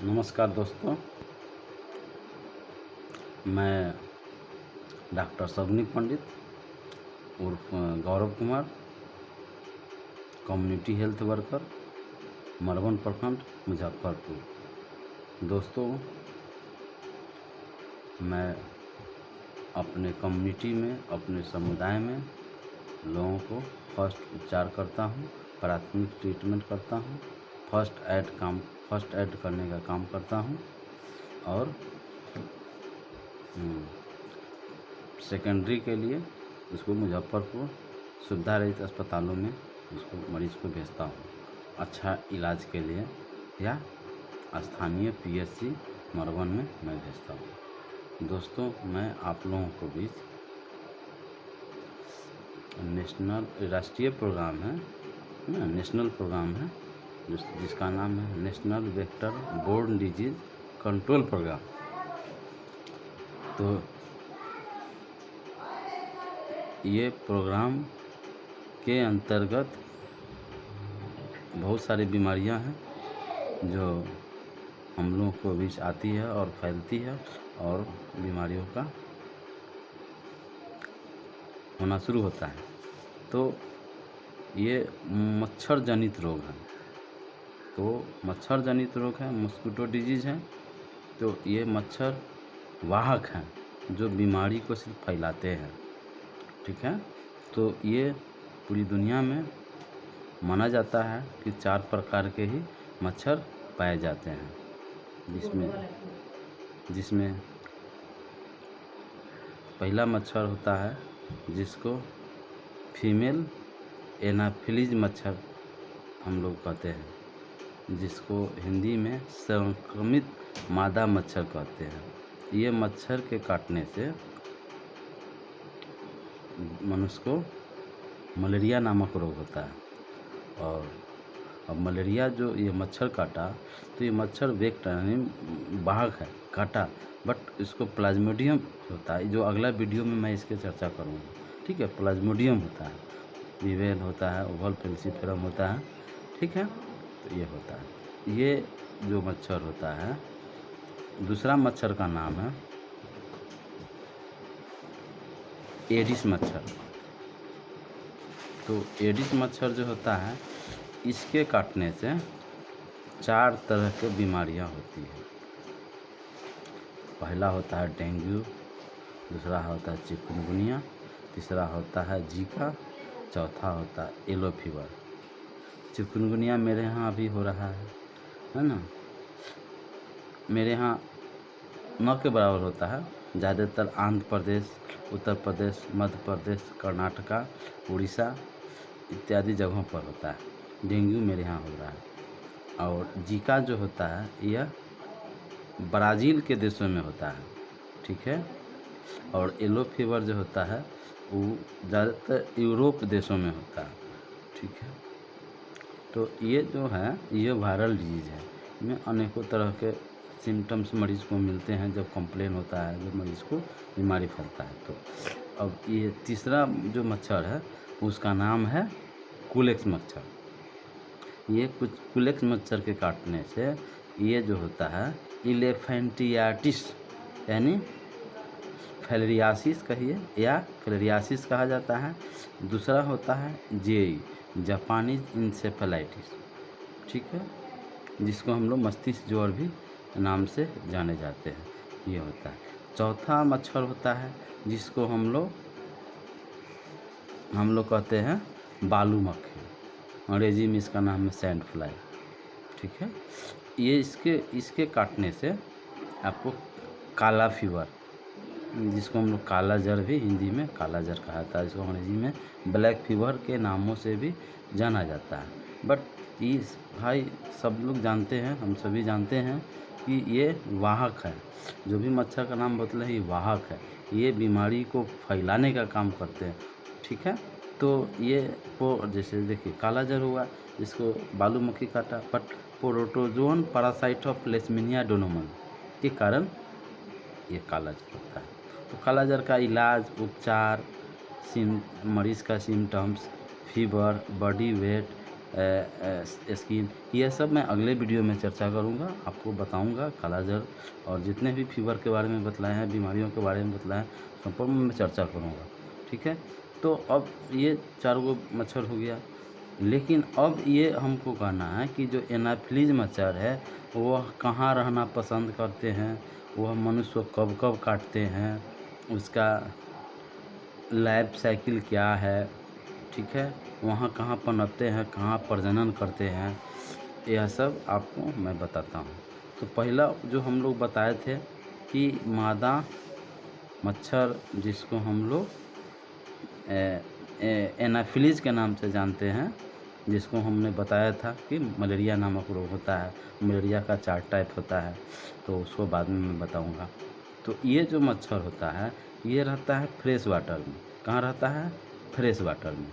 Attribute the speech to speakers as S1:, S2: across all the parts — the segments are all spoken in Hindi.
S1: नमस्कार दोस्तों, मैं डॉक्टर शगुनिक पंडित उर्फ Gaurav Kumar, community health worker, मरवन प्रखंड, मुजफ्फरपुर। दोस्तों, मैं अपने कम्युनिटी में, अपने समुदाय में लोगों को फर्स्ट उपचार करता हूँ, प्राथमिक ट्रीटमेंट करता हूँ, फर्स्ट एड करने का काम करता हूँ और सेकेंडरी के लिए उसको मुजफ्फरपुर सुविधा रहित अस्पतालों में उसको मरीज़ को भेजता हूँ अच्छा इलाज के लिए, या स्थानीय पीएचसी मरवन में मैं भेजता हूँ। दोस्तों, मैं आप लोगों को बीच राष्ट्रीय प्रोग्राम है ना, नेशनल प्रोग्राम है जिसका नाम है national vector borne disease control programme. तो ये प्रोग्राम के अंतर्गत बहुत सारी बीमारियां हैं जो हम लोगों को बीच आती है और फैलती है और बीमारियों का होना शुरू होता है। तो ये मच्छर जनित रोग है। तो मच्छर जनित रोग है, मॉस्किटो डिजीज़ है। तो ये मच्छर वाहक हैं जो बीमारी को सिर्फ फैलाते हैं, ठीक है। तो ये पूरी दुनिया में माना जाता है कि 4 प्रकार के ही मच्छर पाए जाते हैं, जिसमें पहला मच्छर होता है जिसको फीमेल एनाफिलीज मच्छर हम लोग कहते हैं, जिसको हिंदी में संक्रमित मादा मच्छर कहते हैं। ये मच्छर के काटने से मनुष्य को मलेरिया नामक रोग होता है। और अब मलेरिया जो ये मच्छर काटा, तो ये मच्छर वेक्टर यानी वाहक है, काटा, बट इसको प्लाज्मोडियम होता है, जो अगला वीडियो में मैं इसके चर्चा करूँगा, ठीक है। प्लाज्मोडियम होता है, विवेल होता है, ओवल फेल्सीफेरम होता है, ठीक है। तो ये होता है, ये जो मच्छर होता है। दूसरा मच्छर का नाम है एडिस मच्छर। तो एडिस मच्छर जो होता है, इसके काटने से 4 तरह के बीमारियां होती हैं। पहला होता है डेंगू, दूसरा होता है चिकनगुनिया, तीसरा होता है जीका, चौथा होता है येलो फीवर। चिकनगुनिया मेरे यहाँ अभी हो रहा है ना। मेरे यहाँ न के बराबर होता है, ज़्यादातर आंध्र प्रदेश, उत्तर प्रदेश, मध्य प्रदेश, कर्नाटका, उड़ीसा इत्यादि जगहों पर होता है। डेंगू मेरे यहाँ हो रहा है। और जीका जो होता है यह ब्राज़ील के देशों में होता है, ठीक है। और येलो फीवर जो होता है वो ज़्यादातर यूरोप देशों में होता है, ठीक है। तो ये जो है ये वायरल डिजीज़ है। इसमें अनेकों तरह के सिम्टम्स मरीज़ को मिलते हैं जब कंप्लेन होता है, जब मरीज़ को बीमारी फैलता है। तो अब ये तीसरा जो मच्छर है उसका नाम है कुलेक्स मच्छर। ये कुछ कुलेक्स मच्छर के काटने से ये जो होता है इलेफेंटियाटिस यानी फिलेरियासिस कहिए, या फिलेरियासिस कहा जाता है। दूसरा होता है जेई, जापानीज इंसेफेलाइटिस, ठीक है, जिसको हम लोग मस्तिष्क ज्वर भी नाम से जाने जाते हैं, ये होता है। चौथा मच्छर होता है जिसको हम लोग कहते हैं बालू मक्खी, अंग्रेजी में इसका नाम है सैंड फ्लाई, ठीक है। ये इसके काटने से आपको काला फीवर, जिसको हम लोग काला जर भी हिंदी में काला जर कहा जाता है, इसको अंग्रेजी में ब्लैक फीवर के नामों से भी जाना जाता है। बट इस भाई सब लोग जानते हैं, हम सभी जानते हैं कि ये वाहक है। जो भी मच्छर का नाम बतला है ये वाहक है, ये बीमारी को फैलाने का काम करते हैं, ठीक है। तो ये जैसे देखिए काला जर हुआ, इसको बालू मक्खी काटा, बट प्रोटोजोन पैरासाइट ऑफ लेशमीनिया डोनोमन के कारण ये काला जर होता है। तो काला जर का इलाज, उपचार, मरीज़ का symptoms, fever, body weight, skin, यह सब मैं अगले वीडियो में चर्चा करूँगा, आपको बताऊँगा। कालाजार और जितने भी फीवर के बारे में बतलाए हैं, बीमारियों के बारे में बतलाए हैं, संपूर्ण में चर्चा करूँगा। ठीक है, तो अब ये 4 गो मच्छर हो गया, लेकिन अब ये हमको कहना है कि जो एनाफिलीज मच्छर है वह कहाँ रहना पसंद करते हैं, वह मनुष्य को कब कब काटते हैं, उसका लाइफ साइकिल क्या है, ठीक है, वहाँ कहाँ पनपते हैं, कहाँ प्रजनन करते हैं, यह सब आपको मैं बताता हूँ। तो पहला जो हम लोग बताए थे कि मादा मच्छर, जिसको हम लोग एनाफिलीज के नाम से जानते हैं, जिसको हमने बताया था कि मलेरिया नामक रोग होता है, मलेरिया का 4 टाइप होता है, तो उसको बाद में मैं बताऊंगा। तो ये जो मच्छर होता है ये रहता है फ्रेश वाटर में। कहाँ रहता है? फ्रेश वाटर में।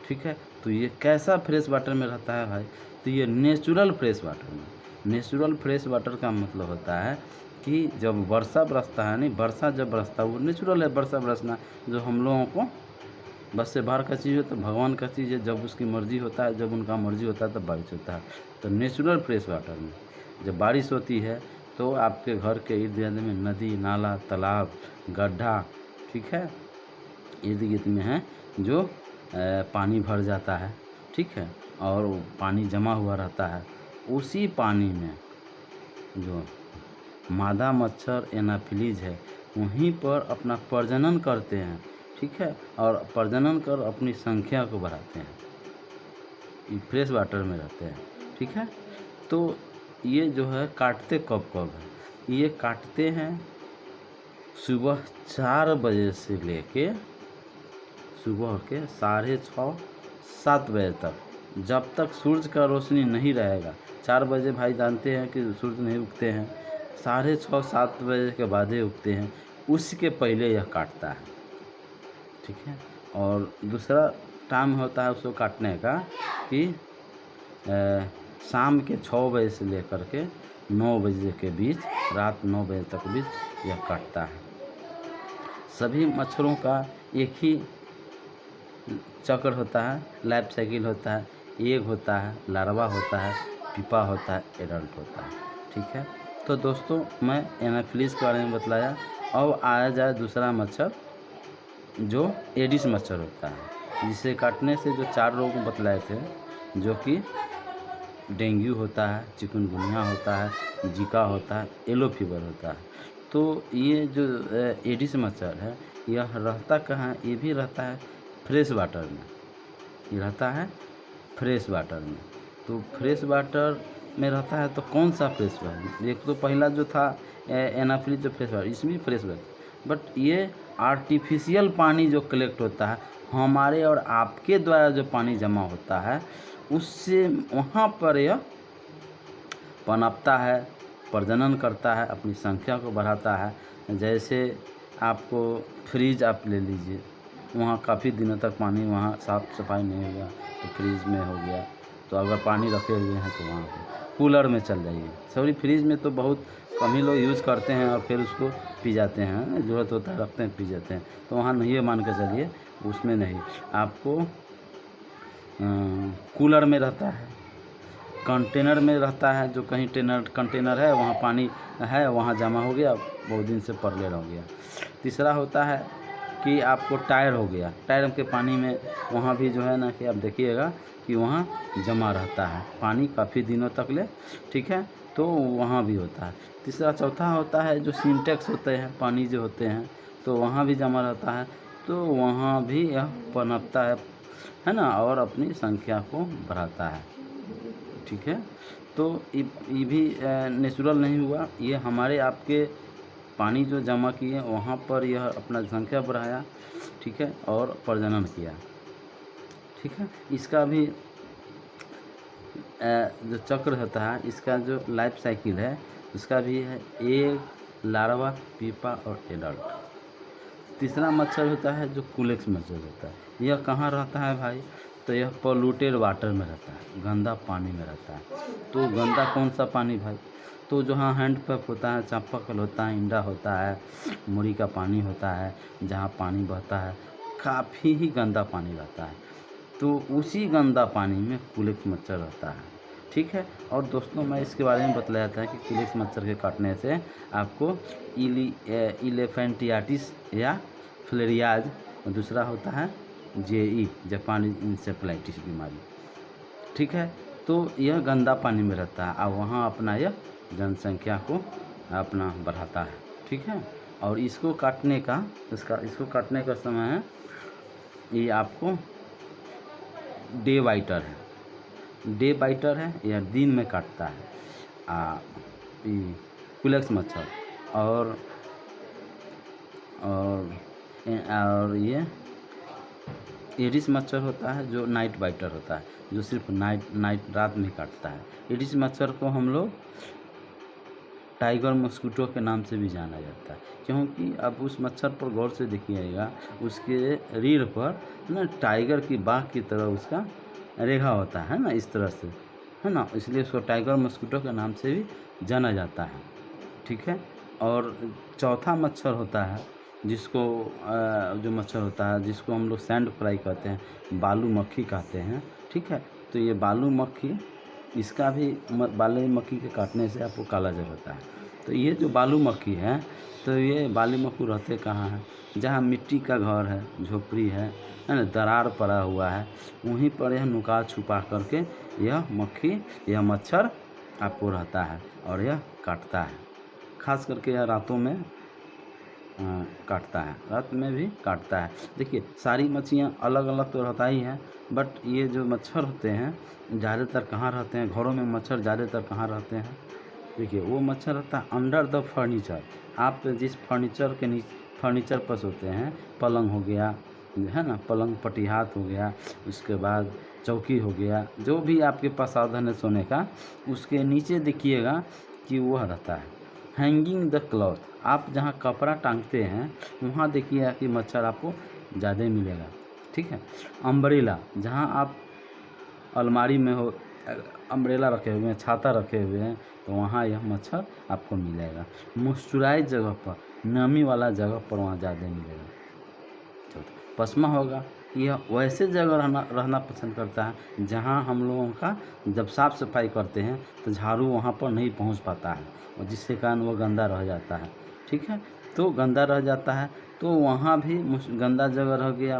S1: ठीक है, तो ये कैसा फ्रेश वाटर में रहता है भाई? तो ये नेचुरल फ्रेश वाटर में। नेचुरल फ्रेश वाटर का मतलब होता है कि जब वर्षा बरसता है, नहीं, वर्षा जब बरसता है वो नेचुरल है, वर्षा बरसना जो हम लोगों को बस से बाहर का चीज़ है, तो भगवान का चीज़ है, जब उसकी मर्ज़ी होता है, जब उनका मर्ज़ी होता है तब बारिश होता है। तो नेचुरल फ्रेश वाटर में जब बारिश होती है तो आपके घर के इर्द गिर्द में नदी, नाला, तालाब, गड्ढा, ठीक है, इर्द गिर्द में है जो पानी भर जाता है, ठीक है, और पानी जमा हुआ रहता है। उसी पानी में जो मादा मच्छर एनाफिलीज है वहीं पर अपना प्रजनन करते हैं, ठीक है, और प्रजनन कर अपनी संख्या को बढ़ाते हैं। ये फ्रेश वाटर में रहते हैं, ठीक है। तो ये जो है काटते कब कब है? ये काटते हैं सुबह 4 बजे से लेके सुबह के 6:30 7 बजे तक, जब तक सूरज का रोशनी नहीं रहेगा। 4 बजे भाई जानते हैं कि सूरज नहीं उगते हैं, 6:30 7 बजे के बाद ही उगते हैं, उसके पहले यह काटता है, ठीक है। और दूसरा टाइम होता है उसको काटने का कि शाम के 6 बजे से लेकर के 9 बजे के बीच, रात 9 बजे तक बीच यह काटता है। सभी मच्छरों का एक ही चक्र होता है, लाइफ साइकिल होता है, एग होता है, लार्वा होता है, पीपा होता है, एडल्ट होता है, ठीक है। तो दोस्तों मैं एनाफिलीज के बारे में बतलाया। अब आया जाए दूसरा मच्छर जो एडिस मच्छर होता है, जिसे काटने से जो 4 रोग बतलाए थे, जो कि डेंगू होता है, चिकनगुनिया होता है, जीका होता है, येलो फीवर होता है। तो ये जो एडिस मच्छर है यह रहता कहाँ है? ये भी रहता है फ्रेश वाटर में। ये रहता है फ्रेश वाटर में। तो फ्रेश वाटर में रहता है तो कौन सा फ्रेश वाटर? एक तो पहला जो था एनाफिलीज जो फ्रेश वाटर, इसमें भी फ्रेश वाटर, बट ये आर्टिफिशियल पानी जो कलेक्ट होता है, हमारे और आपके द्वारा जो पानी जमा होता है उससे वहाँ पर यह पनपता है, प्रजनन करता है, अपनी संख्या को बढ़ाता है। जैसे आपको फ्रिज आप ले लीजिए, वहाँ काफ़ी दिनों तक पानी वहाँ साफ़ सफाई नहीं हुआ तो फ्रिज में हो गया, तो अगर पानी रखे हुए हैं तो वहाँ कूलर में चल जाइए। सॉरी, फ्रिज में तो बहुत कम ही लोग यूज़ करते हैं और फिर उसको पी जाते हैं, ज़रूरत होता है रखते हैं पी जाते हैं, तो वहाँ नहीं है, मान के चलिए उसमें नहीं, आपको कूलर में रहता है, कंटेनर में रहता है, जो कहीं कंटेनर है वहाँ पानी है, वहाँ जमा हो गया, बहुत दिन से परले रह गया। तीसरा होता है कि आपको टायर हो गया, टायर के पानी में वहाँ भी जो है ना कि आप देखिएगा कि वहाँ जमा रहता है पानी काफ़ी दिनों तक ले, ठीक है, तो वहाँ भी होता है। तीसरा चौथा होता है जो सिंटेक्स होते हैं, पानी जो होते हैं, तो वहाँ भी जमा रहता है, तो वहाँ भी यह पनपता है ना, और अपनी संख्या को बढ़ाता है, ठीक है। तो ये भी नेचुरल नहीं हुआ, ये हमारे आपके पानी जो जमा किए वहाँ पर यह अपना संख्या बढ़ाया, ठीक है, और प्रजनन किया, ठीक है। इसका भी जो चक्र होता है, इसका जो लाइफ साइकिल है उसका भी है एग, लार्वा, पीपा और एडल्ट। तीसरा मच्छर होता है जो कुलेक्स मच्छर होता है, यह कहाँ रहता है भाई? तो यह पोल्यूटेड वाटर में रहता है, गंदा पानी में रहता है। तो गंदा कौन सा पानी भाई? तो जहाँ हैंड पंप होता है, चापाकल होता है, इंडा होता है, मुड़ी का पानी होता है, जहाँ पानी बहता है, काफ़ी ही गंदा पानी रहता है। तो उसी गंदा पानी में कुलिक मच्छर रहता है। ठीक है। और दोस्तों मैं इसके बारे में बतलाया था कि कुलिक मच्छर के काटने से आपको इलेफेंटियाटिस या फिलेरियाज, दूसरा होता है JE जापानी इंसेफ्लाइटिस बीमारी। ठीक है। तो यह गंदा पानी में रहता है और वहाँ अपना यह जनसंख्या को अपना बढ़ाता है। ठीक है। और इसको काटने का समय है, ये आपको डे बाइटर है, यह दिन में काटता है कुलेक्स मच्छर। और ये एडिस मच्छर होता है जो नाइट बाइटर होता है, जो सिर्फ रात में काटता है। एडिस मच्छर को हम लोग टाइगर मस्कीटो के नाम से भी जाना जाता है, क्योंकि अब उस मच्छर पर गौर से देखिएगा, उसके रीढ़ पर ना टाइगर की बाघ की तरह उसका रेखा होता है ना, इस तरह से, है ना, इसलिए उसको टाइगर मस्कीटो के नाम से भी जाना जाता है। ठीक है। और चौथा मच्छर होता है जिसको जो मच्छर होता है जिसको हम लोग सैंड फ्लाई कहते हैं, बालू मक्खी कहते हैं। ठीक है। तो ये बालू मक्खी, इसका भी बालू मक्खी के काटने से आपको काला जल होता है। तो ये जो बालू मक्खी है, तो ये बालू मक्खी रहते कहाँ हैं? जहाँ मिट्टी का घर है, झोपड़ी है ना, दरार पड़ा हुआ है, वहीं पर यह नुका छुपा करके यह मच्छर आपको रहता है और यह काटता है। खास करके यह रातों में काटता है, रात में भी काटता है। देखिए सारी मच्छियाँ अलग अलग तो रहता ही है, बट ये जो मच्छर होते हैं ज़्यादातर कहाँ रहते हैं, घरों में मच्छर ज़्यादातर कहाँ रहते हैं? देखिए वो मच्छर रहता है अंडर द फर्नीचर। आप जिस फर्नीचर पर सोते हैं, पलंग हो गया, है ना, पलंग पटिहात हो गया, उसके बाद चौकी हो गया, जो भी आपके पास साधन है सोने का, उसके नीचे देखिएगा कि वह रहता है। हैंगिंग द क्लॉथ, आप जहाँ कपड़ा टांगते हैं वहाँ देखिए कि मच्छर आपको ज़्यादा मिलेगा। ठीक है। अम्ब्रेला, जहाँ आप अलमारी में हो, अम्ब्रेला रखे हुए हैं, छाता रखे हुए हैं, तो वहाँ यह मच्छर आपको मिलेगा। मॉइस्चराइज जगह पर, नमी वाला जगह पर वहाँ ज़्यादा मिलेगा। पश्मा होगा, यह वैसे जगह रहना पसंद करता है जहाँ हम लोगों का जब साफ़ सफाई करते हैं तो झाड़ू वहाँ पर नहीं पहुँच पाता है, और जिसके कारण वो गंदा रह जाता है। ठीक है। तो गंदा रह जाता है तो वहाँ भी गंदा जगह रह गया,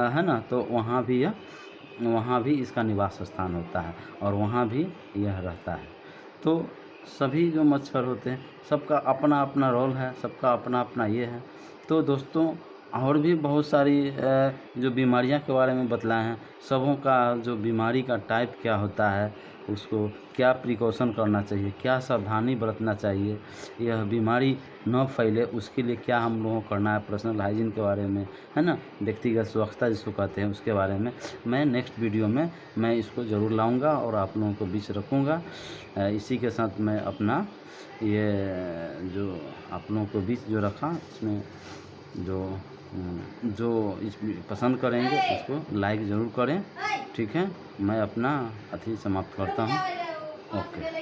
S1: है ना, तो वहाँ भी इसका निवास स्थान होता है और वहाँ भी यह रहता है। तो सभी जो मच्छर होते हैं सबका अपना अपना रोल है, सबका अपना अपना ये है। तो दोस्तों और भी बहुत सारी जो बीमारियां के बारे में बतलाए हैं, सबों का जो बीमारी का टाइप क्या होता है, उसको क्या प्रिकॉशन करना चाहिए, क्या सावधानी बरतना चाहिए, यह बीमारी न फैले उसके लिए क्या हम लोगों को करना है, पर्सनल हाइजीन के बारे में, है ना, व्यक्तिगत स्वच्छता जिसको कहते हैं, उसके बारे में मैं नेक्स्ट वीडियो में मैं इसको ज़रूर लाऊंगा और आप लोगों को बीच रखूँगा। इसी के साथ मैं अपना ये जो आप लोगों को बीच जो रखा, इसमें जो इस पसंद करेंगे उसको लाइक ज़रूर करें। ठीक है। मैं अपना अथी समाप्त करता हूँ। ओके।